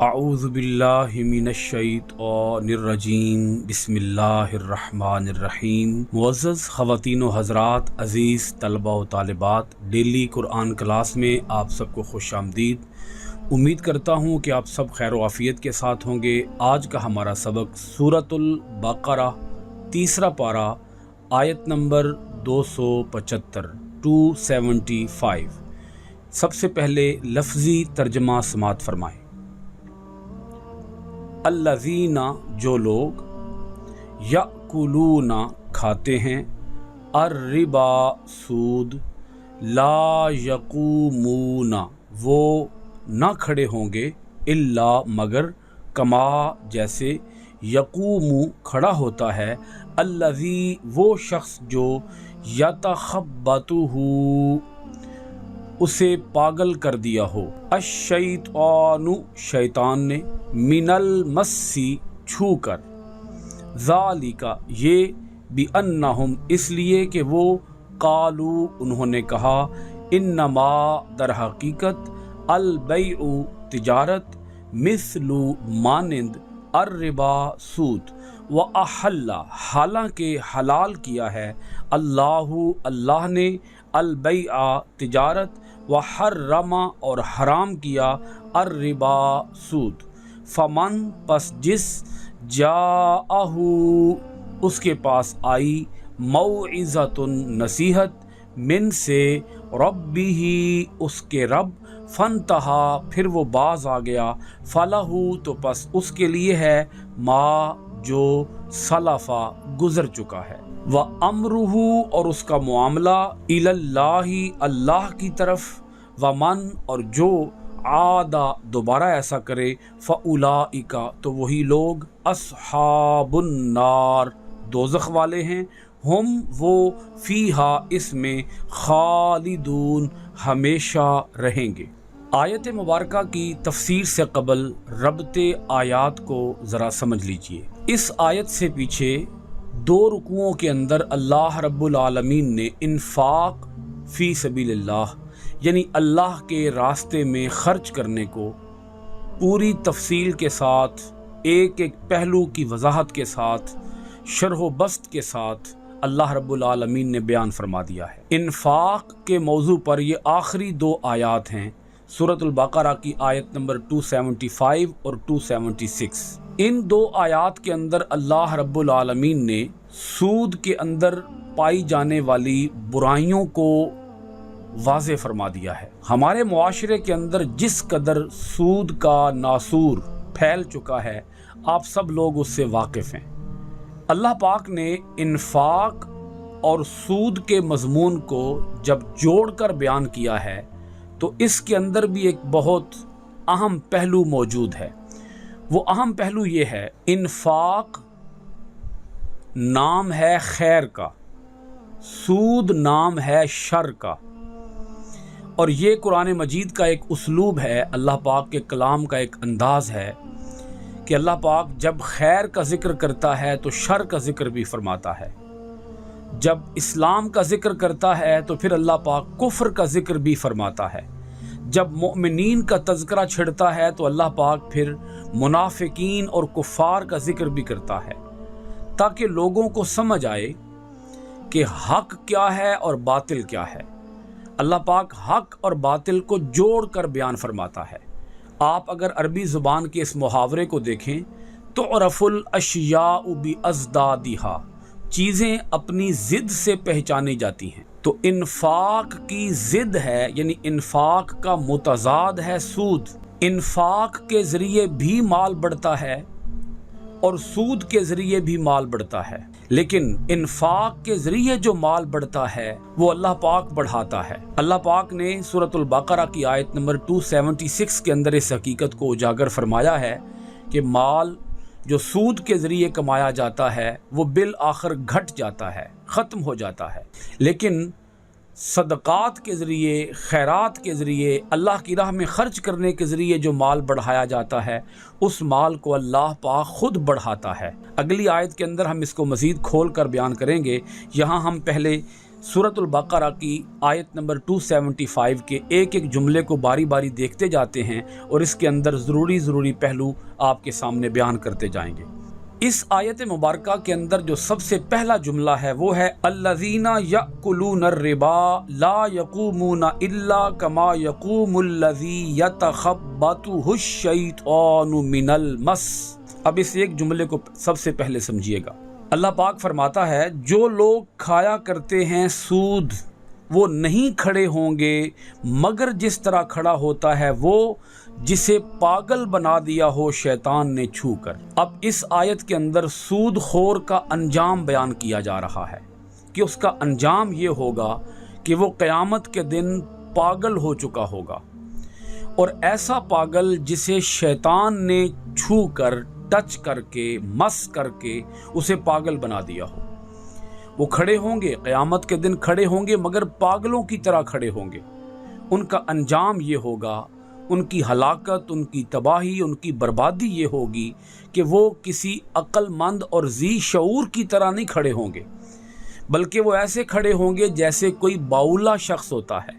اعوذ باللہ من الشیطان الرجیم بسم اللہ الرحمن الرحیم۔ معزز خواتین و حضرات، عزیز طلبہ و طالبات، ڈیلی قرآن کلاس میں آپ سب کو خوش آمدید۔ امید کرتا ہوں کہ آپ سب خیر و عافیت کے ساتھ ہوں گے۔ آج کا ہمارا سبق سورۃ البقرہ تیسرا پارہ آیت نمبر 275 275۔ سب سے پہلے لفظی ترجمہ سماعت فرمائیں۔ الذین جو لوگ یأکلون کھاتے ہیں الربا سود لا یقومون وہ نہ کھڑے ہوں گے الا مگر کما جیسے یقوم کھڑا ہوتا ہے الذی وہ شخص جو یتخبطہ اسے پاگل کر دیا ہو الشیطان شیطان نے من المسی چھو کر ذالک یہ بانہم اس لیے کہ وہ قالو انہوں نے کہا انما در حقیقت البیع تجارت مثل مانند الربا سود واحل حالانکہ حلال کیا ہے اللہ نے البیع تجارت وحرم اور حرام کیا الربا سود فمن پس جس جاءہ اس کے پاس آئی موعظۃ نصیحت من سے ربہ اس کے رب فانتہا پھر وہ باز آ گیا فلہ تو پس اس کے لیے ہے ما جو سلفا گزر چکا ہے وَأَمْرُهُ اور اس کا معاملہ إِلَى اللَّهِ اللہ کی طرف وَمَنْ اور جو عَادَ دوبارہ ایسا کرے فَأُولَئِكَ تو وہی لوگ أَصْحَابُ النَّارِ دوزخ والے ہیں ہم وہ فیہا اس میں خالدون ہمیشہ رہیں گے۔ آیت مبارکہ کی تفسیر سے قبل ربط آیات کو ذرا سمجھ لیجئے۔ اس آیت سے پیچھے دو رکوعوں کے اندر اللہ رب العالمین نے انفاق فی سبیل اللہ یعنی اللہ کے راستے میں خرچ کرنے کو پوری تفصیل کے ساتھ ایک ایک پہلو کی وضاحت کے ساتھ شرح و بسط کے ساتھ اللہ رب العالمین نے بیان فرما دیا ہے۔ انفاق کے موضوع پر یہ آخری دو آیات ہیں، سورۃ البقرہ کی آیت نمبر 275 اور 276۔ ان دو آیات کے اندر اللہ رب العالمین نے سود کے اندر پائی جانے والی برائیوں کو واضح فرما دیا ہے۔ ہمارے معاشرے کے اندر جس قدر سود کا ناسور پھیل چکا ہے آپ سب لوگ اس سے واقف ہیں۔ اللہ پاک نے انفاق اور سود کے مضمون کو جب جوڑ کر بیان کیا ہے تو اس کے اندر بھی ایک بہت اہم پہلو موجود ہے۔ وہ اہم پہلو یہ ہے، انفاق نام ہے خیر کا، سود نام ہے شر کا، اور یہ قرآن مجید کا ایک اسلوب ہے، اللہ پاک کے کلام کا ایک انداز ہے کہ اللہ پاک جب خیر کا ذکر کرتا ہے تو شر کا ذکر بھی فرماتا ہے، جب اسلام کا ذکر کرتا ہے تو پھر اللہ پاک کفر کا ذکر بھی فرماتا ہے، جب مؤمنین کا تذکرہ چھڑتا ہے تو اللہ پاک پھر منافقین اور کفار کا ذکر بھی کرتا ہے، تاکہ لوگوں کو سمجھ آئے کہ حق کیا ہے اور باطل کیا ہے۔ اللہ پاک حق اور باطل کو جوڑ کر بیان فرماتا ہے۔ آپ اگر عربی زبان کے اس محاورے کو دیکھیں تو عرف الاشیاء بازدادھا چیزیں اپنی ضد سے پہچانی جاتی ہیں، تو انفاق کی ضد ہے یعنی انفاق کا متضاد ہے سود۔ انفاق کے ذریعے بھی مال بڑھتا ہے اور سود کے ذریعے بھی مال بڑھتا ہے، لیکن انفاق کے ذریعے جو مال بڑھتا ہے وہ اللہ پاک بڑھاتا ہے۔ اللہ پاک نے سورۃ البقرہ کی آیت نمبر 276 کے اندر اس حقیقت کو اجاگر فرمایا ہے کہ مال جو سود کے ذریعے کمایا جاتا ہے وہ بالآخر گھٹ جاتا ہے، ختم ہو جاتا ہے، لیکن صدقات کے ذریعے، خیرات کے ذریعے، اللہ کی راہ میں خرچ کرنے کے ذریعے جو مال بڑھایا جاتا ہے اس مال کو اللہ پاک خود بڑھاتا ہے۔ اگلی آیت کے اندر ہم اس کو مزید کھول کر بیان کریں گے، یہاں ہم پہلے सूरतुल बकरा की आयत नंबर 275 के एक एक जुमले को बारी बारी देखते जाते हैं और इसके अंदर ज़रूरी पहलू आपके सामने बयान करते जाएंगे। इस आयत मुबारका के अंदर जो सबसे पहला जुमला है वो है अल्लज़ीना यअकुलून रिबा ला यक़ूमूना इल्ला कमा यक़ूमुल्लज़ी यतख़ब्बतुहुश शैतानु मिनल मस। अब इस एक जुमले को सबसे पहले समझिएगा। अल्लाह पाक फरमाता है, जो लोग खाया करते हैं सूद वो नहीं खड़े होंगे मगर जिस तरह खड़ा होता है वो जिसे पागल बना दिया हो शैतान ने छू कर। अब इस आयत के अंदर सूद खोर का अंजाम बयान किया जा रहा है कि उसका अंजाम ये होगा कि वो क़यामत के दिन पागल हो चुका होगा, और ऐसा पागल जिसे शैतान ने छू कर, टच करके, मस करके उसे पागल बना दिया हो। वो खड़े होंगे, क़यामत के दिन खड़े होंगे मगर पागलों की तरह खड़े होंगे। उनका अंजाम ये होगा, उनकी हलाकत, उनकी तबाही, उनकी बर्बादी ये होगी कि वो किसी अक्लमंद और ज़ी शऊर की तरह नहीं खड़े होंगे, बल्कि वो ऐसे खड़े होंगे जैसे कोई बाउला शख्स होता है,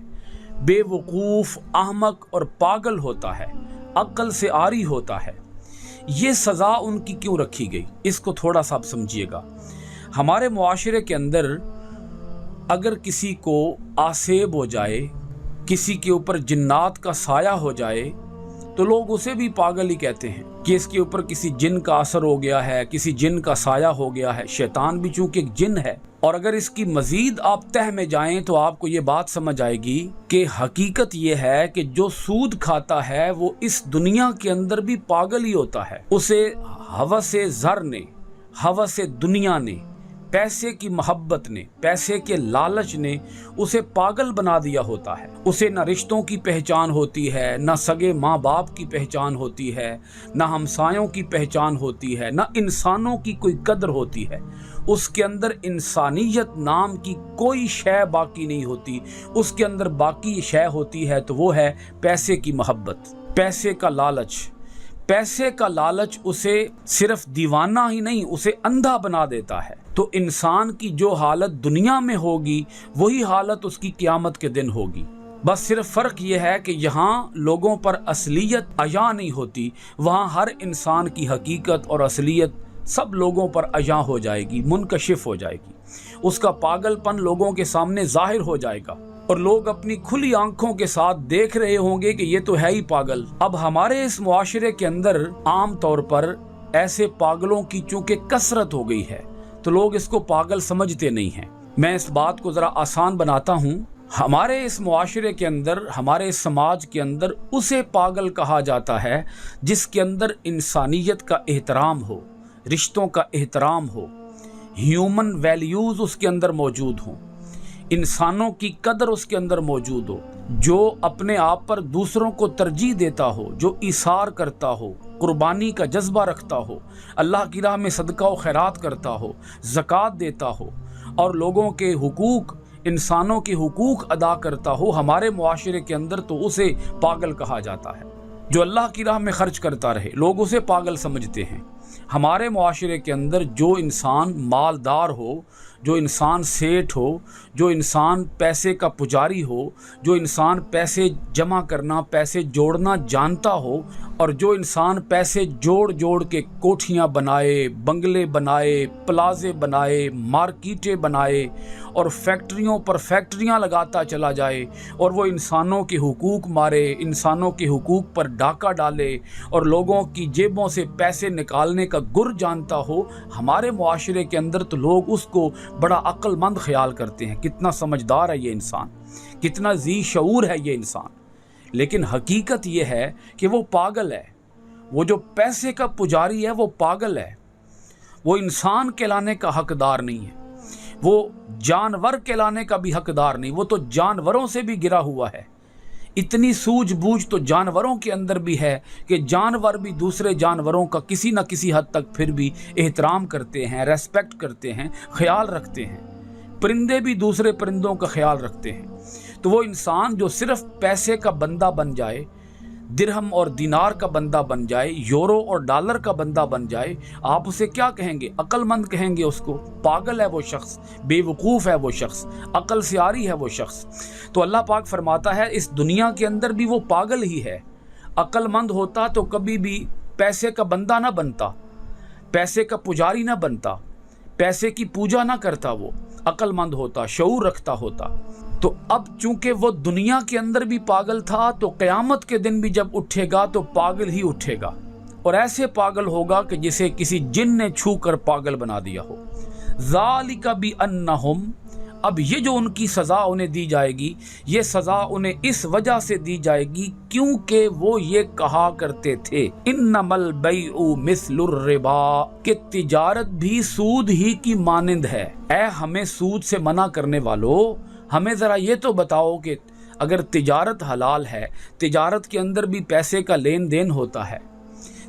बेवकूफ़, अहमक और पागल होता है, अक्ल से आरी होता है। ये सज़ा उनकी क्यों रखी गई, इसको थोड़ा सा आप समझिएगा। हमारे मुआशरे के अंदर अगर किसी को आसेब हो जाए, किसी के ऊपर जिन्नात का साया हो जाए, तो लोग उसे भी पागल ही कहते हैं कि इसके ऊपर किसी जिन का असर हो गया है, किसी जिन का साया हो गया है। शैतान भी चूंकि एक जिन है, और अगर इसकी मजीद आप तह में जाएं तो आपको ये बात समझ आएगी कि हकीकत ये है कि जो सूद खाता है वो इस दुनिया के अंदर भी पागल ही होता है। उसे हवसे ज़र ने, हवसे दुनिया ने, पैसे की मोहब्बत ने, पैसे के लालच ने उसे पागल बना दिया होता है। उसे न रिश्तों की पहचान होती है, न सगे माँ बाप की पहचान होती है, न हमसायों की पहचान होती है, न इंसानों की कोई कदर होती है। उसके अंदर इंसानियत नाम की कोई शय बाकी नहीं होती। उसके अंदर बाकी शय होती है तो वो है पैसे की मोहब्बत, पैसे का लालच। पैसे का लालच उसे सिर्फ दीवाना ही नहीं, उसे अंधा बना देता है। तो इंसान की जो हालत दुनिया में होगी वही हालत उसकी क़यामत के दिन होगी। बस सिर्फ फ़र्क यह है कि यहाँ लोगों पर असलियत अया नहीं होती, वहाँ हर इंसान की हकीकत और असलियत सब लोगों पर अया हो जाएगी, मुनकशिफ हो जाएगी। उसका पागलपन लोगों के सामने जाहिर हो जाएगा और लोग अपनी खुली आंखों के साथ देख रहे होंगे कि ये तो है ही पागल। अब हमारे इस मुआशरे के अंदर आम तौर पर ऐसे पागलों की चूंकि कसरत हो गई है तो लोग इसको पागल समझते नहीं हैं। मैं इस बात को ज़रा आसान बनाता हूँ। हमारे इस मुआशरे के अंदर, हमारे इस समाज के अंदर उसे पागल कहा जाता है जिसके अंदर इंसानियत का एहतराम हो, रिश्तों का एहतराम हो, ह्यूमन वैल्यूज़ उसके अंदर मौजूद हों, इंसानों की कदर उसके अंदर मौजूद हो, जो अपने आप पर दूसरों को तरजीह देता हो, जो इसार करता हो, कुर्बानी का जज्बा रखता हो, अल्लाह की राह में सदका व खैरात करता हो, ज़कात देता हो और लोगों के हुकूक, इंसानों के हुकूक अदा करता हो। हमारे मुआशरे के अंदर तो उसे पागल कहा जाता है। जो अल्लाह की राह में खर्च करता रहे, लोग उसे पागल समझते हैं। हमारे मुआशरे के अंदर जो इंसान मालदार हो, जो इंसान सेठ हो, जो इंसान पैसे का पुजारी हो, जो इंसान पैसे जमा करना, पैसे जोड़ना जानता हो, और जो इंसान पैसे जोड़ जोड़ के कोठियाँ बनाए, बंगले बनाए, प्लाजे बनाए, मार्केटें बनाए और फैक्ट्रियों पर फैक्ट्रियाँ लगाता चला जाए, और वो इंसानों के हुकूक मारे, इंसानों के हुकूक पर डाका डाले और लोगों की जेबों से पैसे निकालने का गुर जानता हो, हमारे मुआशरे के अंदर तो लोग उसको बड़ा अक्लमंद ख्याल करते हैं। कितना समझदार है ये इंसान, कितना जी शऊर है ये इंसान। लेकिन हकीकत ये है कि वो पागल है। वो जो पैसे का पुजारी है वो पागल है। वो इंसान कहलाने का हकदार नहीं है, वो जानवर कहलाने का भी हकदार नहीं, वो तो जानवरों से भी गिरा हुआ है। इतनी सूझबूझ तो जानवरों के अंदर भी है कि जानवर भी दूसरे जानवरों का किसी न किसी हद तक फिर भी एहतराम करते हैं, रेस्पेक्ट करते हैं, ख्याल रखते हैं। परिंदे भी दूसरे परिंदों का ख्याल रखते हैं। तो वो इंसान जो सिर्फ पैसे का बंदा बन जाए, दिरहम और दिनार का बंदा बन जाए, यूरो और डॉलर का बंदा बन जाए, आप उसे क्या कहेंगे? अक्लमंद कहेंगे उसको? पागल है वो शख्स, बेवकूफ़ है वो शख्स, अकल से आरी है वो शख्स। तो अल्लाह पाक फरमाता है इस दुनिया के अंदर भी वो पागल ही है। अक्लमंद होता तो कभी भी पैसे का बंदा ना बनता, पैसे का पुजारी ना बनता, पैसे की पूजा ना करता, वो अक्लमंद होता, शऊर रखता होता। तो अब चूंकि वो दुनिया के अंदर भी पागल था, तो क़यामत के दिन भी जब उठेगा तो पागल ही उठेगा, और ऐसे पागल होगा कि जिसे किसी जिन ने छू कर पागल बना दिया हो। ज़ालिका बिअन्नहुम, अब ये जो उनकी सज़ा उन्हें दी जाएगी, ये सज़ा उन्हें इस वजह से दी जाएगी क्योंकि वो ये कहा करते थे इन्नमल बैउ मिस्लुर रिबा, कि तिजारत भी सूद ही की मानिंद है। ऐ हमें सूद से मना करने वालों, हमें ज़रा ये तो बताओ कि अगर तिजारत हलाल है, तिजारत के अंदर भी पैसे का लेन देन होता है,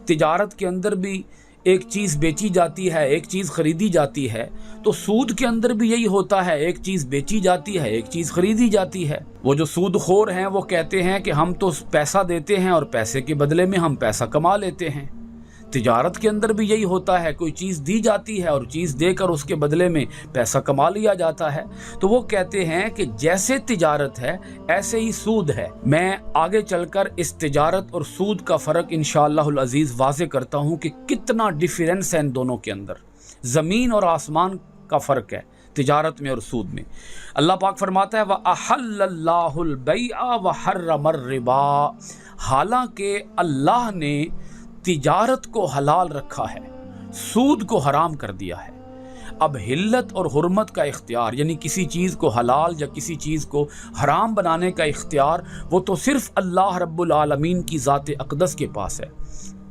तिजारत के अंदर भी एक चीज़ बेची जाती है, एक चीज़ खरीदी जाती है, तो सूद के अंदर भी यही होता है, एक चीज़ बेची जाती है, एक चीज़ खरीदी जाती है। वो जो सूदखोर हैं वो कहते हैं कि हम तो पैसा देते हैं और पैसे के बदले में हम पैसा कमा लेते हैं। तिजारत के अंदर भी यही होता है, कोई चीज़ दी जाती है और चीज़ देकर उसके बदले में पैसा कमा लिया जाता है। तो वो कहते हैं कि जैसे तिजारत है ऐसे ही सूद है। मैं आगे चलकर इस तिजारत और सूद का फ़र्क इंशाअल्लाहुल अज़ीज़ वाज़े करता हूँ कि कितना डिफरेंस है इन दोनों के अंदर, ज़मीन और आसमान का फ़र्क है तिजारत में और सूद में। अल्लाह पाक फरमाता है व अहल्लल्लाहुल बैअ व हर्रमर रिबा, हालांकि अल्लाह ने तिजारत को हलाल रखा है, सूद को हराम कर दिया है। अब हिल्लत और हुर्मत का इख्तियार, यानी किसी चीज़ को हलाल या किसी चीज़ को हराम बनाने का इख्तियार, वो तो सिर्फ़ अल्लाह रब्बुल आलमीन की ज़ात अक़दस के पास है।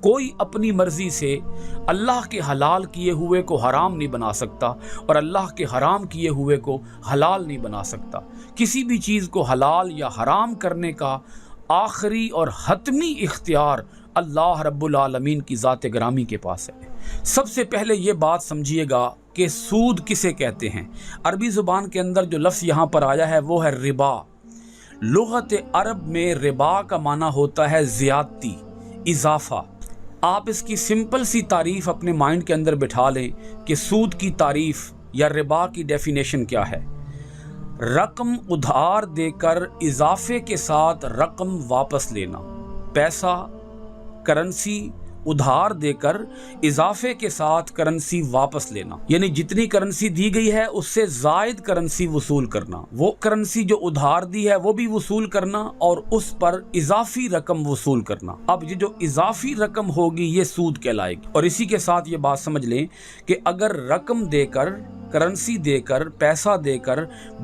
कोई अपनी मर्ज़ी से अल्लाह के हलाल किए हुए को हराम नहीं बना सकता और अल्लाह के हराम किए हुए को हलाल नहीं बना सकता। किसी भी चीज़ को हलाल या हराम करने का आखिरी और हतमी इख्तियार अल्लाह रब्बुल आलमीन की ज़ात ग्रामी के पास है। सबसे पहले ये बात समझिएगा कि सूद किसे कहते हैं। अरबी ज़ुबान के अंदर जो लफ्ज़ यहाँ पर आया है वो है रिबा। लुग़त अरब में रिबा का माना होता है ज़ियादती, इजाफ़ा। आप इसकी सिंपल सी तारीफ़ अपने माइंड के अंदर बिठा लें कि सूद की तारीफ़ या रिबा की डेफिनेशन क्या है। रकम उधार देकर इजाफे के साथ रकम वापस लेना, पैसा करेंसी उधार देकर इजाफे के साथ करेंसी वापस लेना, यानी जितनी करेंसी दी गई है उससे जायद करेंसी वसूल करना, वो करेंसी जो उधार दी है वो भी वसूल करना और उस पर इजाफी रकम वसूल करना। अब ये जो इजाफी रकम होगी ये सूद कहलाएगी। और इसी के साथ ये बात समझ लें कि अगर रकम देकर, करेंसी देकर, पैसा देकर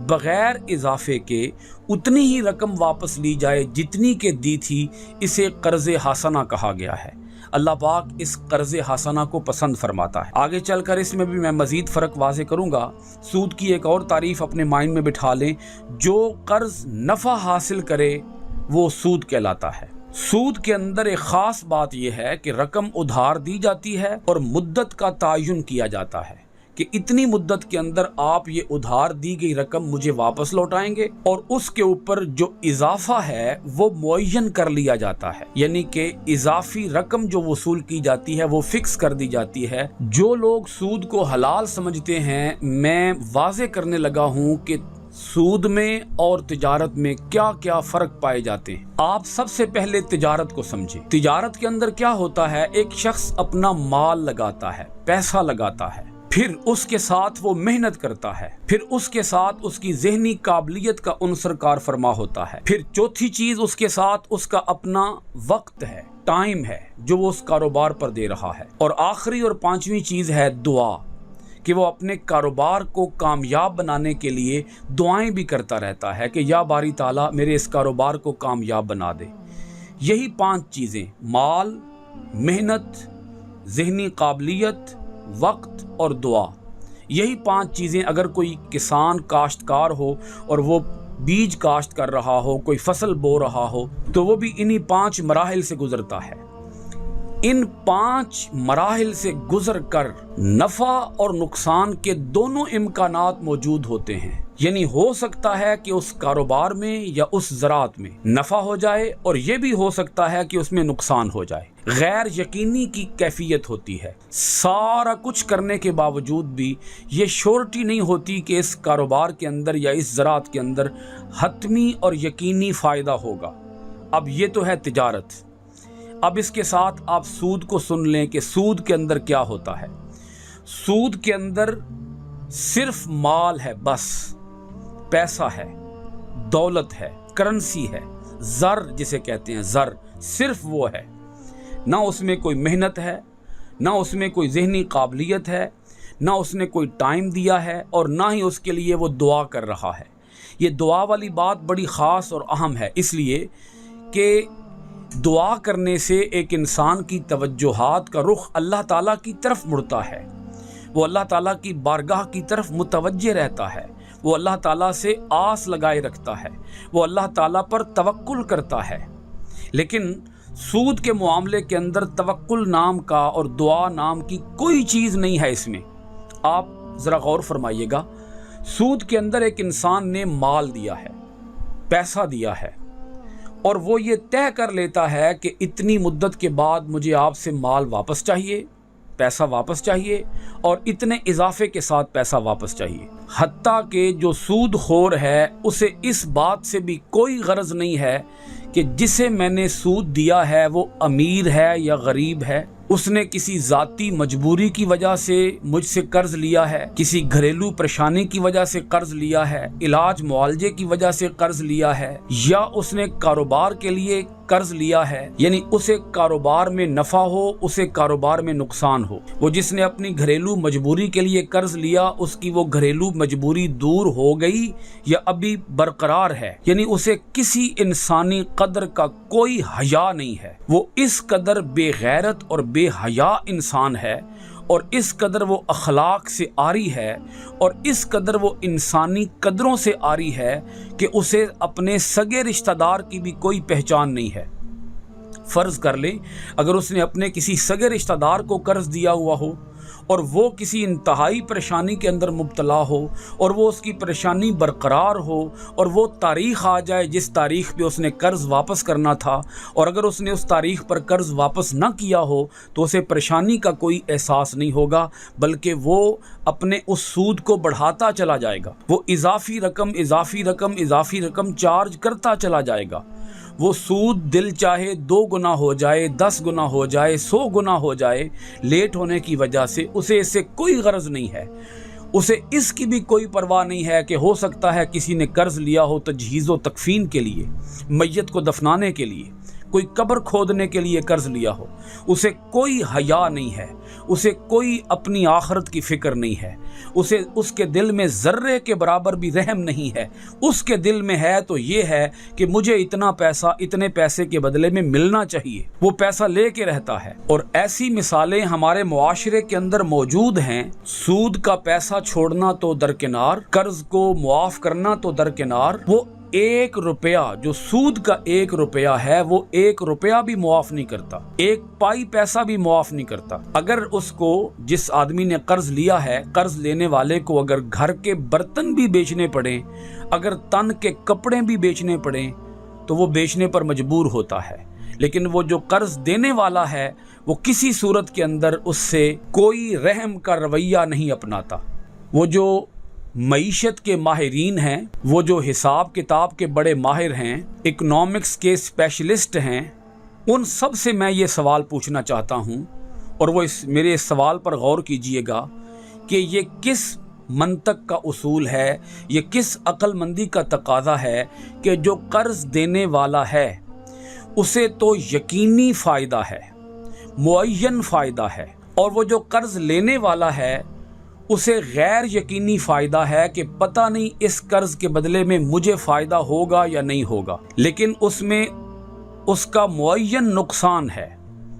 बगैर इजाफे के उतनी ही रकम वापस ली जाए जितनी के दी थी, इसे कर्ज़ हासना कहा गया है। अल्लाह पाक इस कर्ज़ हासना को पसंद फरमाता है। आगे चलकर इसमें भी मैं मज़ीद फ़र्क वाज़े करूँगा। सूद की एक और तारीफ़ अपने माइंड में बिठा लें, जो कर्ज़ नफ़ा हासिल करे वो सूद कहलाता है। सूद के अंदर एक ख़ास बात यह है कि रकम उधार दी जाती है और मुद्दत का तायुन किया जाता है कि इतनी मुद्दत के अंदर आप ये उधार दी गई रकम मुझे वापस लौटाएंगे, और उसके ऊपर जो इजाफा है वो मुअय्यन कर लिया जाता है, यानी कि इजाफी रकम जो वसूल की जाती है वो फिक्स कर दी जाती है। जो लोग सूद को हलाल समझते हैं, मैं वाज़े करने लगा हूँ कि सूद में और तिजारत में क्या क्या फ़र्क पाए जाते हैं। आप सबसे पहले तिजारत को समझें। तिजारत के अंदर क्या होता है, एक शख्स अपना माल लगाता है, पैसा लगाता है, फिर उसके साथ वो मेहनत करता है, फिर उसके साथ उसकी ज़हनी काबिलियत का उनसर कार फरमा होता है, फिर चौथी चीज़ उसके साथ उसका अपना वक्त है, टाइम है जो वो उस कारोबार पर दे रहा है, और आखिरी और पांचवी चीज़ है दुआ, कि वो अपने कारोबार को कामयाब बनाने के लिए दुआएं भी करता रहता है कि या बारी ताला मेरे इस कारोबार को कामयाब बना दे। यही 5 चीज़ें, माल, मेहनत, ज़हनी काबिलियत, वक्त और दुआ, यही 5 चीज़ें अगर कोई किसान काश्तकार हो और वो बीज काश्त कर रहा हो, कोई फसल बो रहा हो, तो वो भी इन्हीं 5 मराहिल से गुजरता है। इन 5 मराहिल से गुजर कर नफ़ा और नुकसान के दोनों इम्कानात मौजूद होते हैं। یعنی ہو سکتا ہے کہ اس کاروبار میں یا اس زراعت میں نفع ہو جائے اور یہ بھی ہو سکتا ہے کہ اس میں نقصان ہو جائے۔ غیر یقینی کی کیفیت ہوتی ہے، سارا کچھ کرنے کے باوجود بھی یہ شورٹی نہیں ہوتی کہ اس کاروبار کے اندر یا اس زراعت کے اندر حتمی اور یقینی فائدہ ہوگا۔ اب یہ تو ہے تجارت۔ اب اس کے ساتھ آپ سود کو سن لیں کہ سود کے اندر کیا ہوتا ہے۔ سود کے اندر صرف مال ہے، بس پیسہ ہے، دولت ہے، کرنسی ہے، زر جسے کہتے ہیں، زر صرف وہ ہے۔ نہ اس میں کوئی محنت ہے، نہ اس میں کوئی ذہنی قابلیت ہے، نہ اس نے کوئی ٹائم دیا ہے، اور نہ ہی اس کے لیے وہ دعا کر رہا ہے۔ یہ دعا والی بات بڑی خاص اور اہم ہے، اس لیے کہ دعا کرنے سے ایک انسان کی توجہات کا رخ اللہ تعالیٰ کی طرف مڑتا ہے، وہ اللہ تعالیٰ کی بارگاہ کی طرف متوجہ رہتا ہے، وہ اللہ تعالیٰ سے آس لگائے رکھتا ہے، وہ اللہ تعالیٰ پر توکل کرتا ہے۔ لیکن سود کے معاملے کے اندر توکل نام کا اور دعا نام کی کوئی چیز نہیں ہے۔ اس میں آپ ذرا غور فرمائیے گا، سود کے اندر ایک انسان نے مال دیا ہے، پیسہ دیا ہے، اور وہ یہ طے کر لیتا ہے کہ اتنی مدت کے بعد مجھے آپ سے مال واپس چاہیے، پیسہ واپس چاہیے، اور اتنے اضافے کے ساتھ پیسہ واپس چاہیے۔ حتیٰ کہ جو سود خور ہے اسے اس بات سے بھی کوئی غرض نہیں ہے کہ جسے میں نے سود دیا ہے وہ امیر ہے یا غریب ہے، اس نے کسی ذاتی مجبوری کی وجہ سے مجھ سے قرض لیا ہے، کسی گھریلو پریشانی کی وجہ سے قرض لیا ہے، علاج معالجے کی وجہ سے قرض لیا ہے، یا اس نے کاروبار کے لیے قرض لیا ہے، یعنی اسے کاروبار میں نفع ہو، اسے کاروبار میں نقصان ہو۔ وہ جس نے اپنی گھریلو مجبوری کے لیے قرض لیا، اس کی وہ گھریلو مجبوری دور ہو گئی یا ابھی برقرار ہے، یعنی اسے کسی انسانی قدر کا کوئی حیا نہیں ہے، وہ اس قدر بے غیرت اور بے حیا انسان ہے، اور اس قدر وہ اخلاق سے عاری ہے، اور اس قدر وہ انسانی قدروں سے عاری ہے کہ اسے اپنے سگے رشتہ دار کی بھی کوئی پہچان نہیں ہے۔ فرض کر لیں اگر اس نے اپنے کسی سگے رشتہ دار کو قرض دیا ہوا ہو اور وہ کسی انتہائی پریشانی کے اندر مبتلا ہو اور وہ اس کی پریشانی برقرار ہو اور وہ تاریخ آ جائے جس تاریخ پہ اس نے قرض واپس کرنا تھا، اور اگر اس نے اس تاریخ پر قرض واپس نہ کیا ہو تو اسے پریشانی کا کوئی احساس نہیں ہوگا، بلکہ وہ اپنے اس سود کو بڑھاتا چلا جائے گا، وہ اضافی رقم چارج کرتا چلا جائے گا۔ وہ سود دل چاہے 2 گنا ہو جائے، 10 گنا ہو جائے، 100 گنا ہو جائے، لیٹ ہونے کی وجہ سے اسے اس سے کوئی غرض نہیں ہے، اسے اس کی بھی کوئی پرواہ نہیں ہے کہ ہو سکتا ہے کسی نے قرض لیا ہو تجہیز و تکفین کے لیے، میت کو دفنانے کے لیے، کوئی قبر کھودنے کے لیے قرض لیا ہو، اسے کوئی حیا نہیں ہے، اسے کوئی اپنی آخرت کی فکر نہیں ہے، اسے اس کے دل میں ذرے کے برابر بھی رحم نہیں ہے۔ اس کے دل میں ہے تو یہ ہے کہ مجھے اتنا پیسہ اتنے پیسے کے بدلے میں ملنا چاہیے، وہ پیسہ لے کے رہتا ہے۔ اور ایسی مثالیں ہمارے معاشرے کے اندر موجود ہیں۔ سود کا پیسہ چھوڑنا تو درکنار، قرض کو معاف کرنا تو درکنار، وہ 1 روپیہ جو سود کا 1 روپیہ ہے وہ 1 روپیہ بھی معاف نہیں کرتا، 1 پائی پیسہ بھی معاف نہیں کرتا۔ اگر اس کو جس آدمی نے قرض لیا ہے، قرض لینے والے کو اگر گھر کے برتن بھی بیچنے پڑیں، اگر تن کے کپڑے بھی بیچنے پڑیں تو وہ بیچنے پر مجبور ہوتا ہے، لیکن وہ جو قرض دینے والا ہے وہ کسی صورت کے اندر اس سے کوئی رحم کا رویہ نہیں اپناتا۔ وہ جو معیشت کے ماہرین ہیں، وہ جو حساب کتاب کے بڑے ماہر ہیں، اکنامکس کے اسپیشلسٹ ہیں، ان سب سے میں یہ سوال پوچھنا چاہتا ہوں، اور وہ میرے اس سوال پر غور کیجئے گا کہ یہ کس منطق کا اصول ہے، یہ کس عقل مندی کا تقاضا ہے کہ جو قرض دینے والا ہے اسے تو یقینی فائدہ ہے، معین فائدہ ہے، اور وہ جو قرض لینے والا ہے اسے غیر یقینی فائدہ ہے کہ پتہ نہیں اس قرض کے بدلے میں مجھے فائدہ ہوگا یا نہیں ہوگا، لیکن اس میں اس کا معین نقصان ہے،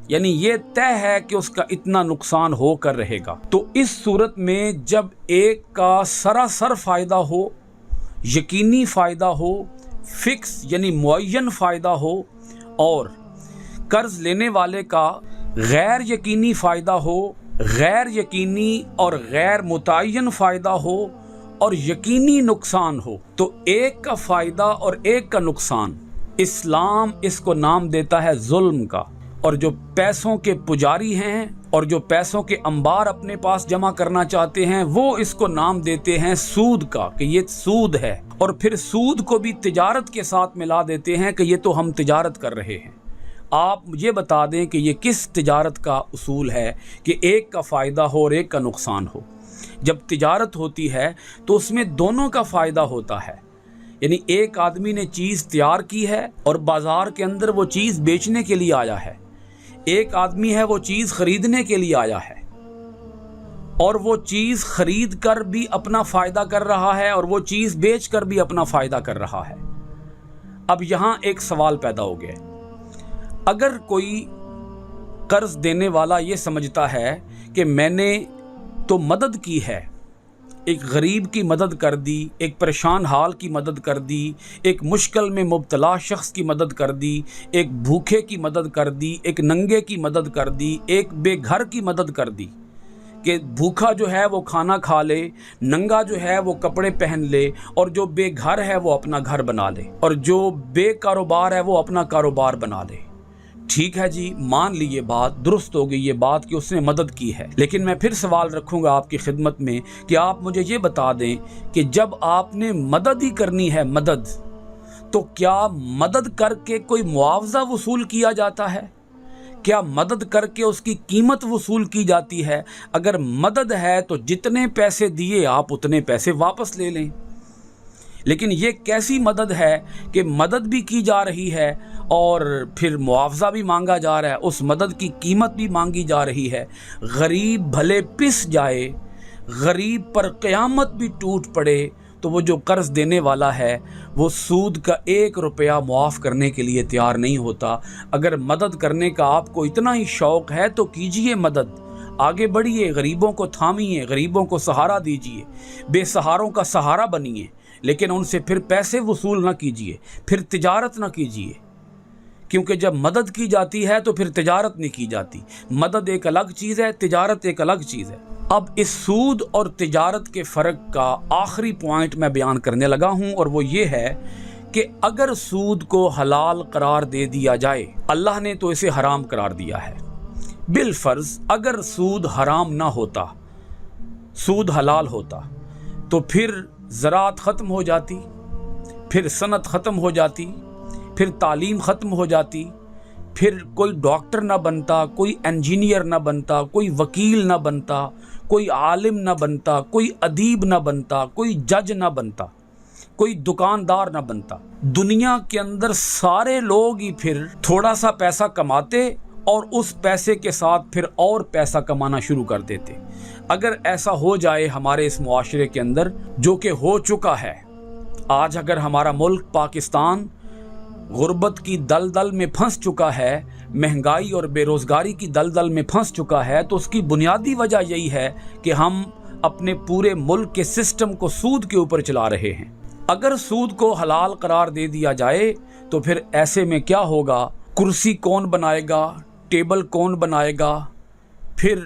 یعنی یہ طے ہے کہ اس کا اتنا نقصان ہو کر رہے گا۔ تو اس صورت میں جب ایک کا سراسر فائدہ ہو، یقینی فائدہ ہو، فکس یعنی معین فائدہ ہو، اور قرض لینے والے کا غیر یقینی فائدہ ہو، غیر یقینی اور غیر متعین فائدہ ہو، اور یقینی نقصان ہو تو ایک کا فائدہ اور ایک کا نقصان، اسلام اس کو نام دیتا ہے ظلم کا۔ اور جو پیسوں کے پجاری ہیں اور جو پیسوں کے انبار اپنے پاس جمع کرنا چاہتے ہیں وہ اس کو نام دیتے ہیں سود کا، کہ یہ سود ہے، اور پھر سود کو بھی تجارت کے ساتھ ملا دیتے ہیں کہ یہ تو ہم تجارت کر رہے ہیں۔ آپ مجھے بتا دیں کہ یہ کس تجارت کا اصول ہے کہ ایک کا فائدہ ہو اور ایک کا نقصان ہو؟ جب تجارت ہوتی ہے تو اس میں دونوں کا فائدہ ہوتا ہے، یعنی ایک آدمی نے چیز تیار کی ہے اور بازار کے اندر وہ چیز بیچنے کے لیے آیا ہے، ایک آدمی ہے وہ چیز خریدنے کے لیے آیا ہے، اور وہ چیز خرید کر بھی اپنا فائدہ کر رہا ہے اور وہ چیز بیچ کر بھی اپنا فائدہ کر رہا ہے۔ اب یہاں ایک سوال پیدا ہو گیا، اگر کوئی قرض دینے والا یہ سمجھتا ہے کہ میں نے تو مدد کی ہے، ایک غریب کی مدد کر دی، ایک پریشان حال کی مدد کر دی، ایک مشکل میں مبتلا شخص کی مدد کر دی، ایک بھوکے کی مدد کر دی، ایک ننگے کی مدد کر دی، ایک بے گھر کی مدد کر دی، کہ بھوکا جو ہے وہ کھانا کھا لے، ننگا جو ہے وہ کپڑے پہن لے، اور جو بے گھر ہے وہ اپنا گھر بنا لے، اور جو بے کاروبار ہے وہ اپنا کاروبار بنا لے۔ ٹھیک ہے جی، مان لی یہ بات درست ہو گئی، یہ بات کہ اس نے مدد کی ہے، لیکن میں پھر سوال رکھوں گا آپ کی خدمت میں کہ آپ مجھے یہ بتا دیں کہ جب آپ نے مدد ہی کرنی ہے مدد، تو کیا مدد کر کے کوئی معاوضہ وصول کیا جاتا ہے؟ کیا مدد کر کے اس کی قیمت وصول کی جاتی ہے؟ اگر مدد ہے تو جتنے پیسے دیے آپ اتنے پیسے واپس لے لیں۔ لیکن یہ کیسی مدد ہے کہ مدد بھی کی جا رہی ہے اور پھر معاوضہ بھی مانگا جا رہا ہے، اس مدد کی قیمت بھی مانگی جا رہی ہے۔ غریب بھلے پس جائے، غریب پر قیامت بھی ٹوٹ پڑے، تو وہ جو قرض دینے والا ہے وہ سود کا 1 روپیہ معاف کرنے کے لیے تیار نہیں ہوتا۔ اگر مدد کرنے کا آپ کو اتنا ہی شوق ہے تو کیجئے مدد، آگے بڑھیے، غریبوں کو تھامیے، غریبوں کو سہارا دیجئے، بے سہاروں کا سہارا بنیے، لیکن ان سے پھر پیسے وصول نہ کیجئے، پھر تجارت نہ کیجئے، کیونکہ جب مدد کی جاتی ہے تو پھر تجارت نہیں کی جاتی۔ مدد ایک الگ چیز ہے، تجارت ایک الگ چیز ہے۔ اب اس سود اور تجارت کے فرق کا آخری پوائنٹ میں بیان کرنے لگا ہوں، اور وہ یہ ہے کہ اگر سود کو حلال قرار دے دیا جائے، اللہ نے تو اسے حرام قرار دیا ہے۔ بالفرض اگر سود حرام نہ ہوتا، سود حلال ہوتا، تو پھر زراعت ختم ہو جاتی، پھر صنعت ختم ہو جاتی، پھر تعلیم ختم ہو جاتی، پھر کوئی ڈاکٹر نہ بنتا، کوئی انجینئر نہ بنتا، کوئی وکیل نہ بنتا، کوئی عالم نہ بنتا، کوئی ادیب نہ بنتا، کوئی جج نہ بنتا، کوئی دکاندار نہ بنتا۔ دنیا کے اندر سارے لوگ ہی پھر تھوڑا سا پیسہ کماتے اور اس پیسے کے ساتھ پھر اور پیسہ کمانا شروع کر دیتے۔ اگر ایسا ہو جائے ہمارے اس معاشرے کے اندر، جو کہ ہو چکا ہے، آج اگر ہمارا ملک پاکستان غربت کی دلدل میں پھنس چکا ہے، مہنگائی اور بے روزگاری کی دلدل میں پھنس چکا ہے، تو اس کی بنیادی وجہ یہی ہے کہ ہم اپنے پورے ملک کے سسٹم کو سود کے اوپر چلا رہے ہیں۔ اگر سود کو حلال قرار دے دیا جائے تو پھر ایسے میں کیا ہوگا؟ کرسی کون بنائے گا، ٹیبل کون بنائے گا، پھر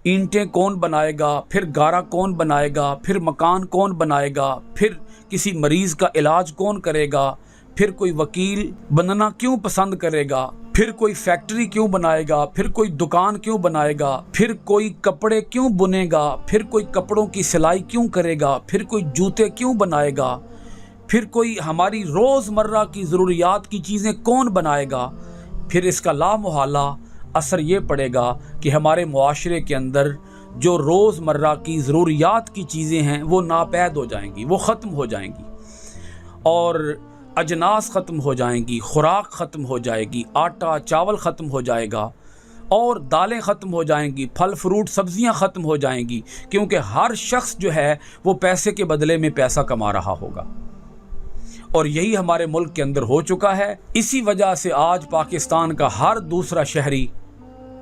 اینٹیں کون بنائے گا، پھر گارا کون بنائے گا، پھر مکان کون بنائے گا، پھر کسی مریض کا علاج کون کرے گا، پھر کوئی وکیل بننا کیوں پسند کرے گا، پھر کوئی فیکٹری کیوں بنائے گا، پھر کوئی دکان کیوں بنائے گا، پھر کوئی کپڑے کیوں بنے گا، پھر کوئی کپڑوں کی سلائی کیوں کرے گا، پھر کوئی جوتے کیوں بنائے گا، پھر کوئی ہماری روز مرہ کی ضروریات کی چیزیں کون بنائے گا۔ پھر اس کا لامحالہ اثر یہ پڑے گا کہ ہمارے معاشرے کے اندر جو روز مرہ کی ضروریات کی چیزیں ہیں وہ ناپید ہو جائیں گی، وہ ختم ہو جائیں گی، اور اجناس ختم ہو جائیں گی، خوراک ختم ہو جائے گی، آٹا چاول ختم ہو جائے گا، اور دالیں ختم ہو جائیں گی، پھل فروٹ سبزیاں ختم ہو جائیں گی، کیونکہ ہر شخص جو ہے وہ پیسے کے بدلے میں پیسہ کما رہا ہوگا، اور یہی ہمارے ملک کے اندر ہو چکا ہے۔ اسی وجہ سے آج پاکستان کا ہر دوسرا شہری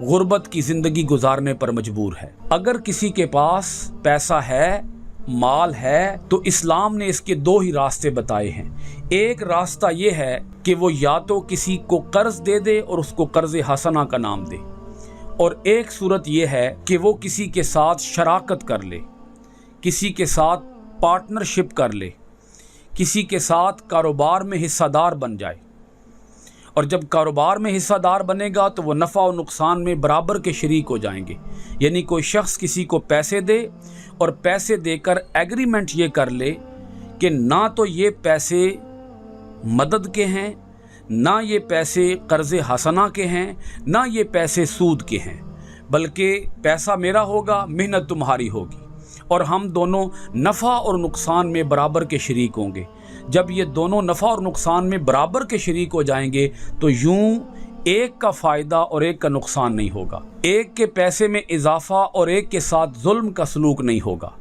غربت کی زندگی گزارنے پر مجبور ہے۔ اگر کسی کے پاس پیسہ ہے، مال ہے، تو اسلام نے اس کے 2 ہی راستے بتائے ہیں۔ ایک راستہ یہ ہے کہ وہ یا تو کسی کو قرض دے دے اور اس کو قرض حسنہ کا نام دے، اور ایک صورت یہ ہے کہ وہ کسی کے ساتھ شراکت کر لے، کسی کے ساتھ पार्टनरशिप कर ले, किसी के साथ कारोबार में हिस्सादार बन जाए। और जब कारोबार में हिस्सादार बनेगा तो वो नफ़ा और नुकसान में बराबर के शरीक हो जाएंगे। यानी कोई शख्स किसी को पैसे दे और पैसे देकर एग्रीमेंट ये कर ले कि ना तो ये पैसे मदद के हैं, ना ये पैसे कर्ज़े हसना के हैं, ना ये पैसे सूद के हैं, बल्कि पैसा मेरा होगा, मेहनत तुम्हारी होगी और हम दोनों नफ़ा और नुकसान में बराबर के शरीक होंगे। जब ये दोनों नफ़ा और नुकसान में बराबर के शरीक हो जाएंगे तो यूं एक का फ़ायदा और एक का नुकसान नहीं होगा, एक के पैसे में इजाफा और एक के साथ जुल्म का सलूक नहीं होगा।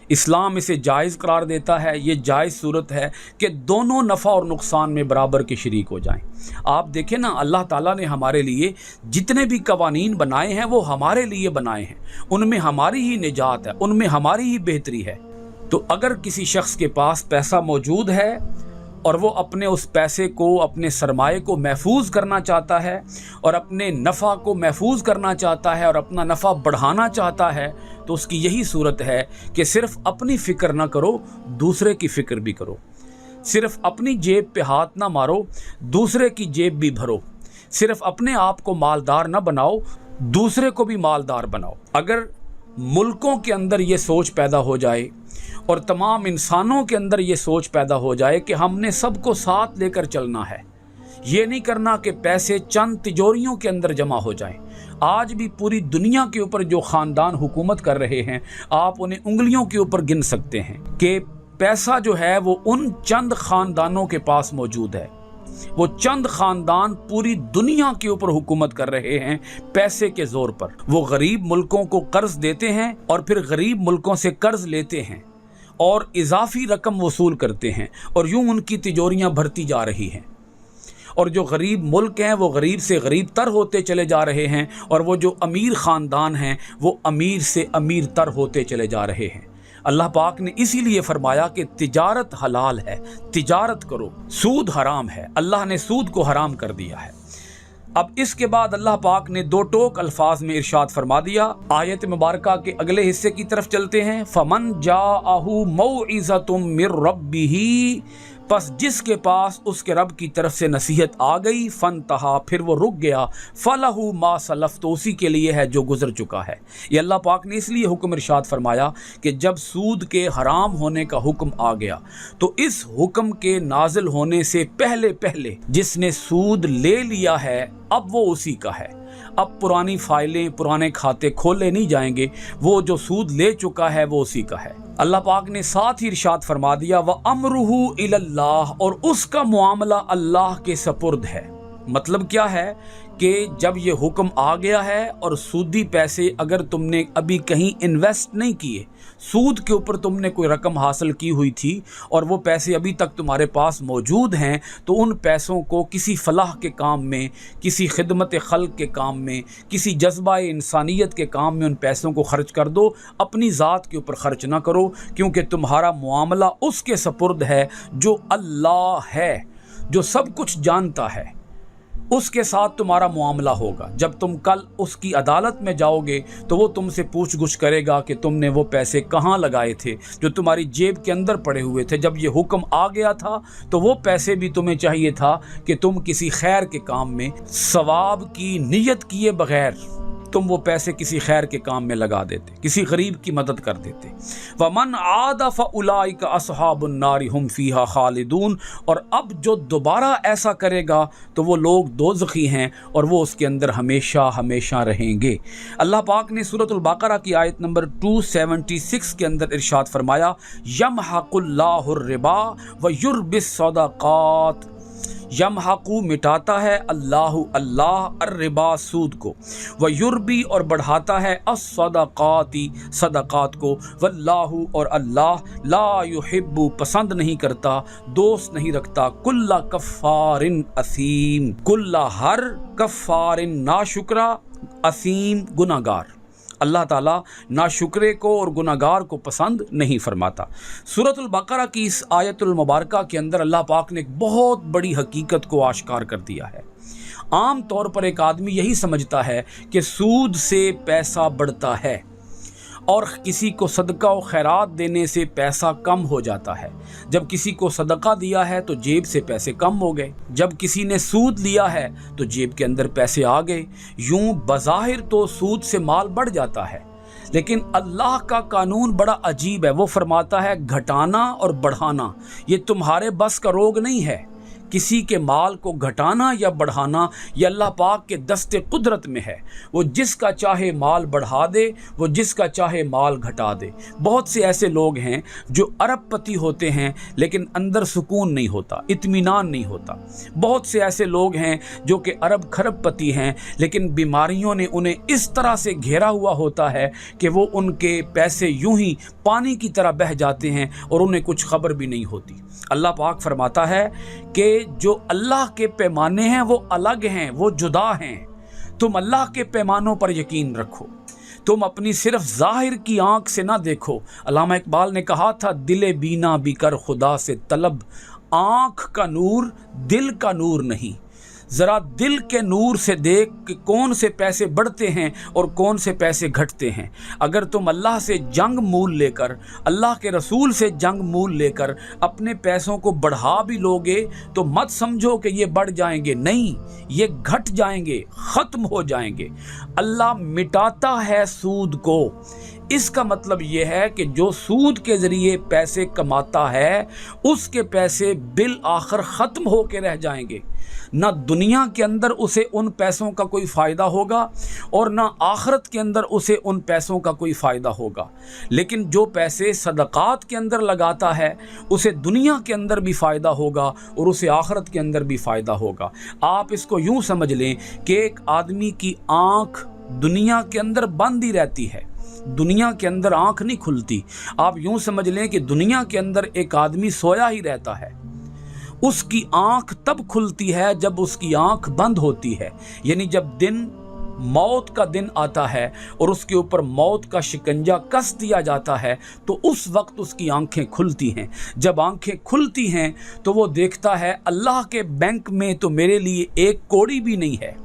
इस्लाम इसे जायज़ करार देता है। ये जायज़ सूरत है कि दोनों नफ़ा और नुकसान में बराबर के शरीक हो जाएं। आप देखें ना, अल्लाह ताला ने हमारे लिए जितने भी कवानीन बनाए हैं वो हमारे लिए बनाए हैं, उनमें हमारी ही निजात है, उनमें हमारी ही बेहतरी है। तो अगर किसी शख्स के पास पैसा मौजूद है और वो अपने उस पैसे को, अपने सरमाए को महफूज करना चाहता है और अपने नफ़ा को महफूज करना चाहता है और अपना नफ़ा बढ़ाना चाहता है, तो उसकी यही सूरत है कि सिर्फ अपनी फ़िक्र ना करो, दूसरे की फ़िक्र भी करो। सिर्फ अपनी जेब पे हाथ ना मारो, दूसरे की जेब भी भरो। सिर्फ अपने आप को मालदार ना बनाओ, दूसरे को भी मालदार बनाओ। अगर मुल्कों के अंदर ये सोच पैदा हो जाए और तमाम इंसानों के अंदर ये सोच पैदा हो जाए कि हमने सबको साथ लेकर चलना है, ये नहीं करना कि पैसे चंद तिजोरियों के अंदर जमा हो जाएं। आज भी पूरी दुनिया के ऊपर जो ख़ानदान हुकूमत कर रहे हैं, आप उन्हें उंगलियों के ऊपर गिन सकते हैं कि पैसा जो है वो उन चंद ख़ानदानों के पास मौजूद है। वो चंद ख़ानदान पूरी दुनिया के ऊपर हुकूमत कर रहे हैं पैसे के ज़ोर पर। वो गरीब मुल्कों को कर्ज देते हैं और फिर गरीब मुल्कों से कर्ज लेते हैं और इजाफी रकम वसूल करते हैं और यूं उनकी तिजोरियां भरती जा रही हैं। और जो गरीब मुल्क हैं वो गरीब से गरीब तर होते चले जा रहे हैं और वो जो अमीर ख़ानदान हैं वो अमीर से अमीर तर होते चले जा रहे हैं। अल्लाह पाक ने इसीलिए फरमाया कि तिजारत हलाल है, तिजारत करो, सूद हराम है। अल्लाह ने सूद को हराम कर दिया है। अब इसके बाद अल्लाह पाक ने दो टोक अल्फाज में इरशाद फरमा दिया। आयत मुबारका के अगले हिस्से की तरफ चलते हैं। फमन जाअहु मौइज़तुम मिर रब्बिही, बस जिसके पास उसके रब की तरफ से नसीहत आ गई, फनतहा, फिर वो रुक गया, फलहु मा सलफ, तो उसी के लिए है जो गुजर चुका है। ये अल्लाह पाक ने इसलिए हुक्म इरशाद फरमाया कि जब सूद के हराम होने का हुक्म आ गया तो इस हुक्म के नाजिल होने से पहले पहले जिसने सूद ले लिया है अब वो उसी का है। अब पुरानी फाइलें, पुराने खाते खोले नहीं जाएंगे, वो जो सूद ले चुका है वो उसी का है। अल्लाह पाक ने साथ ही इरशाद फरमा दिया, व अमरुहु इलल्लाह, और उसका मुआमला अल्लाह के सपुर्द है। मतलब क्या है कि जब ये हुक्म आ गया है और सूदी पैसे अगर तुमने अभी कहीं इन्वेस्ट नहीं किए, सूद के ऊपर तुमने कोई रकम हासिल की हुई थी और वो पैसे अभी तक तुम्हारे पास मौजूद हैं, तो उन पैसों को किसी फलाह के काम में, किसी खिदमत खल्क के काम में, किसी जज्बा इंसानियत के काम में उन पैसों को खर्च कर दो। अपनी ज़ात के ऊपर खर्च ना करो, क्योंकि तुम्हारा मुआमला उसके सपुर्द है जो अल्लाह है, जो सब कुछ जानता है। उसके साथ तुम्हारा मुआमला होगा। जब तुम कल उसकी अदालत में जाओगे तो वो तुमसे पूछ गुछ करेगा कि तुमने वो पैसे कहाँ लगाए थे जो तुम्हारी जेब के अंदर पड़े हुए थे। जब ये हुक्म आ गया था तो वो पैसे भी तुम्हें चाहिए था कि तुम किसी खैर के काम में, सवाब की नियत किए बगैर तुम वो पैसे किसी खैर के काम में लगा देते, किसी गरीब की मदद कर देते। वमन आदा फउलाइका अस्हाबुन नारि हुम फीहा खालिदून, और अब जो दोबारा ऐसा करेगा तो वो लोग दोज़खी हैं और वो उसके अंदर हमेशा हमेशा रहेंगे। अल्लाह पाक ने सूरतुल बकरा की आयत नंबर 276 के अंदर इरशाद फरमाया, यमहकुल्लाहुर रिबा व युरबिस सदक़ात, यमहकू मिटाता है अल्लाहु अल्लाह अर्रिबा सूद को, व युरबी और बढ़ाता है अस्सदक़ाती सदक़ात को, वल्लाहु और अल्लाह ला युहिब्बु पसंद नहीं करता, दोस्त नहीं रखता, कुल्ला कफ़ारिन असीम, कुल्ला हर कफ़ारिन नाशुक्रा, असीम गुनाहगार। अल्लाह ताला नाशुक्रे को और गुनाहगार को पसंद नहीं फरमाता। सूरतुल बकरा की इस आयतुल मुबारका के अंदर अल्लाह पाक ने एक बहुत बड़ी हकीकत को आश्कार कर दिया है। आम तौर पर एक आदमी यही समझता है कि सूद से पैसा बढ़ता है اور किसी को सदका और खैरात देने से पैसा कम हो जाता है। जब किसी को सदका दिया है तो जेब से पैसे कम हो गए, जब किसी ने सूद लिया है तो जेब के अंदर पैसे आ गए। यूं बज़ाहिर तो सूद से माल बढ़ जाता है, लेकिन अल्लाह का कानून बड़ा अजीब है। वो फरमाता है घटाना और बढ़ाना ये तुम्हारे बस का रोग नहीं है। किसी के माल को घटाना या बढ़ाना ये अल्लाह पाक के दस्ते कुदरत में है। वो जिसका चाहे माल बढ़ा दे, वो जिसका चाहे माल घटा दे। बहुत से ऐसे लोग हैं जो अरबपति होते हैं लेकिन अंदर सुकून नहीं होता, इत्मीनान नहीं होता। बहुत से ऐसे लोग हैं जो कि अरब खरबपति हैं लेकिन बीमारियों ने उन्हें इस तरह से घेरा हुआ होता है कि वो उनके पैसे यूं ही पानी की तरह बह जाते हैं और उन्हें कुछ खबर भी नहीं होती। अल्लाह पाक फरमाता है कि जो अल्लाह के पैमाने हैं वो अलग हैं, वो जुदा हैं। तुम अल्लाह के पैमानों पर यकीन रखो, तुम अपनी सिर्फ जाहिर की आंख से ना देखो। अल्लामा इकबाल ने कहा था दिले बीना भी कर खुदा से तलब, आंख का नूर दिल का नूर नहीं। ज़रा दिल के नूर से देख कि कौन से पैसे बढ़ते हैं और कौन से पैसे घटते हैं। अगर तुम अल्लाह से जंग मूल लेकर, अल्लाह के रसूल से जंग मूल लेकर अपने पैसों को बढ़ा भी लोगे तो मत समझो कि ये बढ़ जाएंगे, नहीं, ये घट जाएंगे, ख़त्म हो जाएंगे। अल्लाह मिटाता है सूद को। इसका मतलब ये है कि जो सूद के ज़रिए पैसे कमाता है उसके पैसे बिल आखिर ख़त्म होके रह जाएंगे। ना दुनिया के अंदर उसे उन पैसों का कोई फ़ायदा होगा और ना आखिरत के अंदर उसे उन पैसों का कोई फ़ायदा होगा। लेकिन जो पैसे सदक़ात के अंदर लगाता है उसे दुनिया के अंदर भी फ़ायदा होगा और उसे आखिरत के अंदर भी फ़ायदा होगा। आप इसको यूँ समझ लें कि एक आदमी की आँख दुनिया के अंदर बंद ही रहती है, दुनिया के अंदर आँख नहीं खुलती। आप यूँ समझ लें कि दुनिया के अंदर एक आदमी सोया ही रहता है, उसकी आँख तब खुलती है जब उसकी आँख बंद होती है। यानी जब दिन मौत का दिन आता है और उसके ऊपर मौत का शिकंजा कस दिया जाता है तो उस वक्त उसकी आंखें खुलती हैं। जब आंखें खुलती हैं तो वो देखता है अल्लाह के बैंक में तो मेरे लिए एक कौड़ी भी नहीं है,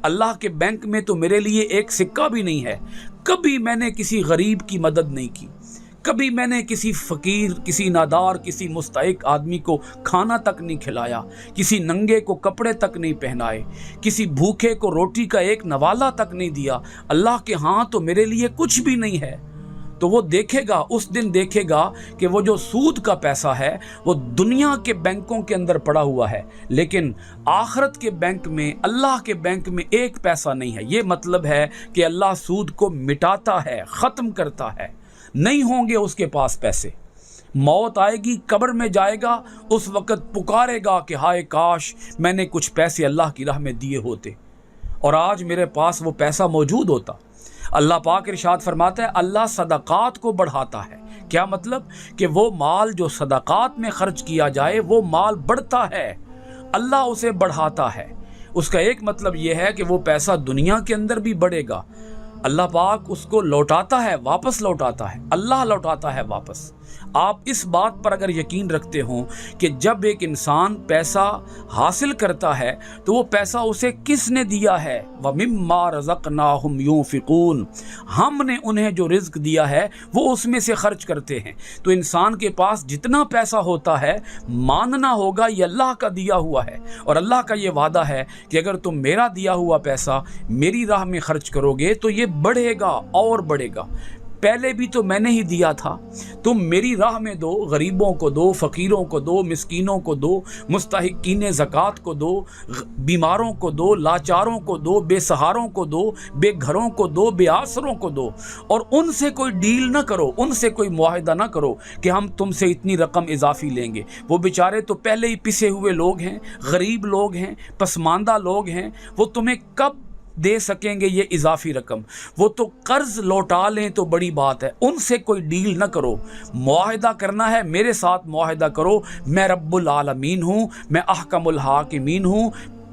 अल्लाह के बैंक में तो मेरे लिए एक सिक्का भी नहीं है। कभी मैंने किसी गरीब की मदद नहीं की, कभी मैंने किसी फ़कीर, किसी नादार, किसी मुस्तहिक आदमी को खाना तक नहीं खिलाया, किसी नंगे को कपड़े तक नहीं पहनाए, किसी भूखे को रोटी का एक नवाला तक नहीं दिया। अल्लाह के हाँ तो मेरे लिए कुछ भी नहीं है। तो वो देखेगा, उस दिन देखेगा कि वो जो सूद का पैसा है वो दुनिया के बैंकों के अंदर पड़ा हुआ है, लेकिन आखिरत के बैंक में, अल्लाह के बैंक में एक पैसा नहीं है। ये मतलब है कि अल्लाह सूद को मिटाता है, ख़त्म करता है। नहीं होंगे उसके पास पैसे। मौत आएगी, कब्र में जाएगा, उस वक़्त पुकारेगा कि हाय काश मैंने कुछ पैसे अल्लाह की राह में दिए होते और आज मेरे पास वो पैसा मौजूद होता। अल्लाह पाक इरशाद फरमाता है अल्लाह सदक़ात को बढ़ाता है। क्या मतलब कि वो माल जो सदक़ात में खर्च किया जाए वो माल बढ़ता है, अल्लाह उसे बढ़ाता है। उसका एक मतलब ये है कि वो पैसा दुनिया के अंदर भी बढ़ेगा, अल्लाह पाक उसको लौटाता है, वापस लौटाता है, अल्लाह लौटाता है वापस। आप इस बात पर अगर यकीन रखते हो कि जब एक इंसान पैसा हासिल करता है तो वो पैसा उसे किसने दिया है, व मिम्मा रज़क़नाहुम युनफ़िक़ून, हमने उन्हें जो रिज़्क़ दिया है वो उसमें से खर्च करते हैं। तो इंसान के पास जितना पैसा होता है मानना होगा ये अल्लाह का दिया हुआ है और अल्लाह का ये वादा है कि अगर तुम मेरा दिया हुआ पैसा मेरी राह में खर्च करोगे तो ये बढ़ेगा और बढ़ेगा। पहले भी तो मैंने ही दिया था, तुम मेरी राह में दो, गरीबों को दो, फ़कीरों को दो, मिस्कीनों को दो, मुस्तहिकीन ज़कात को दो, बीमारों को दो, लाचारों को दो, बेसहारों को दो, बेघरों को दो, बेआसरों को दो। और उनसे कोई डील ना करो, उनसे कोई मुआहिदा ना करो कि हम तुमसे इतनी रकम इजाफी लेंगे। वो बेचारे तो पहले ही पिसे हुए लोग हैं, गरीब लोग हैं, पसमानदा लोग हैं, वो तुम्हें कब दे सकेंगे ये इजाफी रकम? वो तो कर्ज लौटा लें तो बड़ी बात है, उनसे कोई डील ना करो। मुआहिदा करना है मेरे साथ मुआहिदा करो, मैं रब्बुल आलमीन हूँ, मैं अहकमुल हाकिमीन हूँ।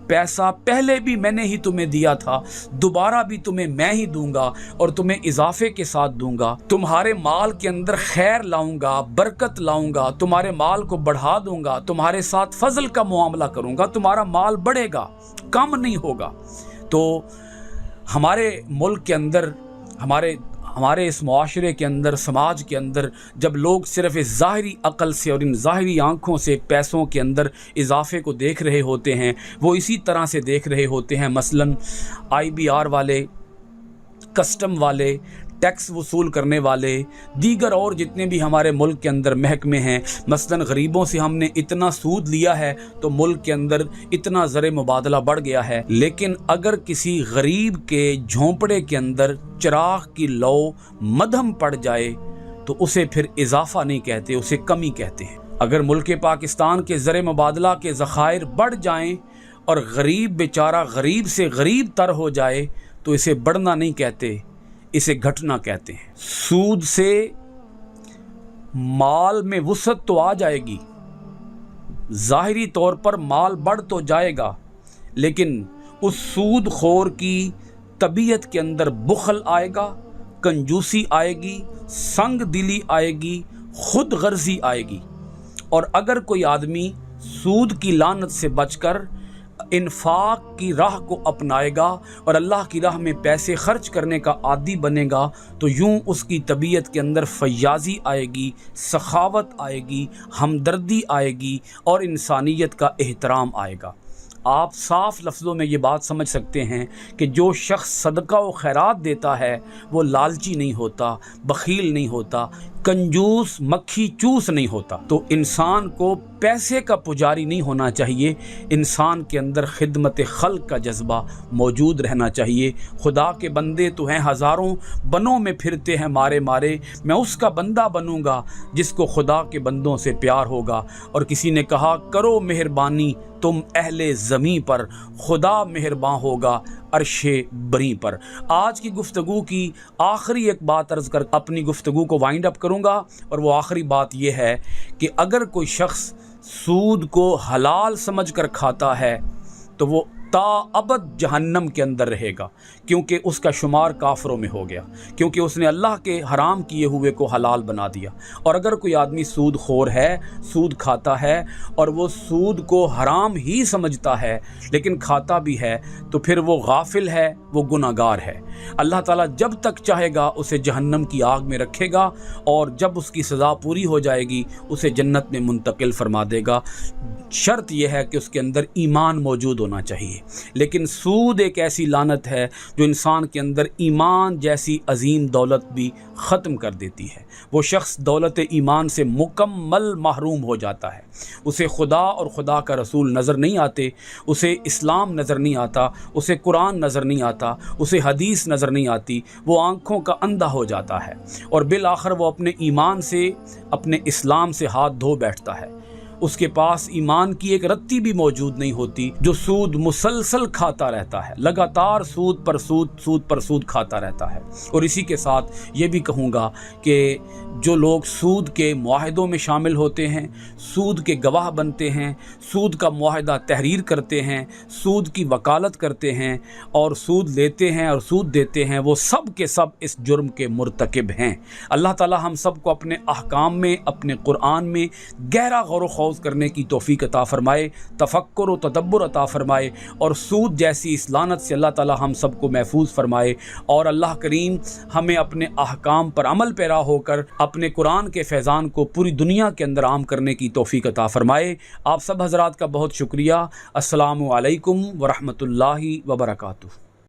पैसा पहले भी मैंने ही तुम्हें दिया था, दोबारा भी तुम्हें मैं ही दूंगा और तुम्हें इजाफे के साथ दूंगा। तुम्हारे माल के अंदर खैर लाऊंगा, बरकत लाऊंगा, तुम्हारे माल को बढ़ा दूंगा, तुम्हारे साथ फजल का मुआमला करूंगा, तुम्हारा माल बढ़ेगा, कम नहीं होगा। तो हमारे मुल्क के अंदर, हमारे ہمارے اس معاشرے کے اندر، سماج کے اندر جب لوگ صرف اس ظاہری عقل سے اور ان ظاہری آنکھوں سے پیسوں کے اندر اضافے کو دیکھ رہے ہوتے ہیں، وہ اسی طرح سے دیکھ رہے ہوتے ہیں۔ مثلاً IBR والے، کسٹم والے، ٹیکس وصول کرنے والے، دیگر اور جتنے بھی ہمارے ملک کے اندر محکمے ہیں، مثلاً غریبوں سے ہم نے اتنا سود لیا ہے تو ملک کے اندر اتنا زر مبادلہ بڑھ گیا ہے۔ لیکن اگر کسی غریب کے جھونپڑے کے اندر چراغ کی لو مدھم پڑ جائے تو اسے پھر اضافہ نہیں کہتے، اسے کمی کہتے ہیں۔ اگر ملک پاکستان کے زر مبادلہ کے ذخائر بڑھ جائیں اور غریب بیچارہ غریب سے غریب تر ہو جائے تو اسے بڑھنا نہیں کہتے، اسے گھٹنا کہتے ہیں۔ سود سے مال میں وسعت تو آ جائے گی، ظاہری طور پر مال بڑھ تو جائے گا، لیکن اس سود خور کی طبیعت کے اندر بخل آئے گا، کنجوسی آئے گی، سنگ دلی آئے گی، خود غرضی آئے گی۔ اور اگر کوئی آدمی سود کی لعنت سے بچ کر انفاق کی راہ کو اپنائے گا اور اللہ کی راہ میں پیسے خرچ کرنے کا عادی بنے گا تو یوں اس کی طبیعت کے اندر فیاضی آئے گی، سخاوت آئے گی، ہمدردی آئے گی اور انسانیت کا احترام آئے گا۔ آپ صاف لفظوں میں یہ بات سمجھ سکتے ہیں کہ جو شخص صدقہ و خیرات دیتا ہے وہ لالچی نہیں ہوتا، بخیل نہیں ہوتا، کنجوس مکھی چوس نہیں ہوتا۔ تو انسان کو پیسے کا پجاری نہیں ہونا چاہیے، انسان کے اندر خدمت خلق کا جذبہ موجود رہنا چاہیے۔ خدا کے بندے تو ہیں ہزاروں، بنوں میں پھرتے ہیں مارے مارے، میں اس کا بندہ بنوں گا جس کو خدا کے بندوں سے پیار ہوگا۔ اور کسی نے کہا کرو مہربانی تم اہل زمیں پر، خدا مہرباں ہوگا عرش بری پر۔ آج کی گفتگو کی آخری ایک بات عرض کر اپنی گفتگو کو وائنڈ اپ کروں گا، اور وہ آخری بات یہ ہے کہ اگر کوئی شخص سود کو حلال سمجھ کر کھاتا ہے تو وہ تا ابد جہنم کے اندر رہے گا، کیونکہ اس کا شمار کافروں میں ہو گیا، کیونکہ اس نے اللہ کے حرام کیے ہوئے کو حلال بنا دیا۔ اور اگر کوئی آدمی سود خور ہے، سود کھاتا ہے اور وہ سود کو حرام ہی سمجھتا ہے لیکن کھاتا بھی ہے تو پھر وہ غافل ہے، وہ گناہگار ہے۔ اللہ تعالیٰ جب تک چاہے گا اسے جہنم کی آگ میں رکھے گا، اور جب اس کی سزا پوری ہو جائے گی اسے جنت میں منتقل فرما دے گا۔ شرط یہ ہے کہ اس کے اندر ایمان موجود ہونا چاہیے۔ لیکن سود ایک ایسی لعنت ہے جو انسان کے اندر ایمان جیسی عظیم دولت بھی ختم کر دیتی ہے۔ وہ شخص دولت ایمان سے مکمل محروم ہو جاتا ہے، اسے خدا اور خدا کا رسول نظر نہیں آتے، اسے اسلام نظر نہیں آتا، اسے قرآن نظر نہیں آتا، اسے حدیث نظر نہیں آتی، وہ آنکھوں کا اندھا ہو جاتا ہے، اور بالآخر وہ اپنے ایمان سے، اپنے اسلام سے ہاتھ دھو بیٹھتا ہے۔ اس کے پاس ایمان کی ایک رتی بھی موجود نہیں ہوتی، جو سود مسلسل کھاتا رہتا ہے، لگاتار سود پر سود، سود پر سود کھاتا رہتا ہے۔ اور اسی کے ساتھ یہ بھی کہوں گا کہ جو لوگ سود کے معاہدوں میں شامل ہوتے ہیں، سود کے گواہ بنتے ہیں، سود کا معاہدہ تحریر کرتے ہیں، سود کی وکالت کرتے ہیں اور سود لیتے ہیں اور سود دیتے ہیں، وہ سب کے سب اس جرم کے مرتکب ہیں۔ اللہ تعالی ہم سب کو اپنے احکام میں، اپنے قرآن میں گہرا غور و خوض کرنے کی توفیق عطا فرمائے، تفکر و تدبر عطا فرمائے، اور سود جیسی اس لعنت سے اللہ تعالی ہم سب کو محفوظ فرمائے، اور اللہ کریم ہمیں اپنے احکام پر عمل پیرا ہو کر اپنے قرآن کے فیضان کو پوری دنیا کے اندر عام کرنے کی توفیق عطا فرمائے۔ آپ سب حضرات کا بہت شکریہ۔ السلام علیکم ورحمۃ اللہ وبرکاتہ۔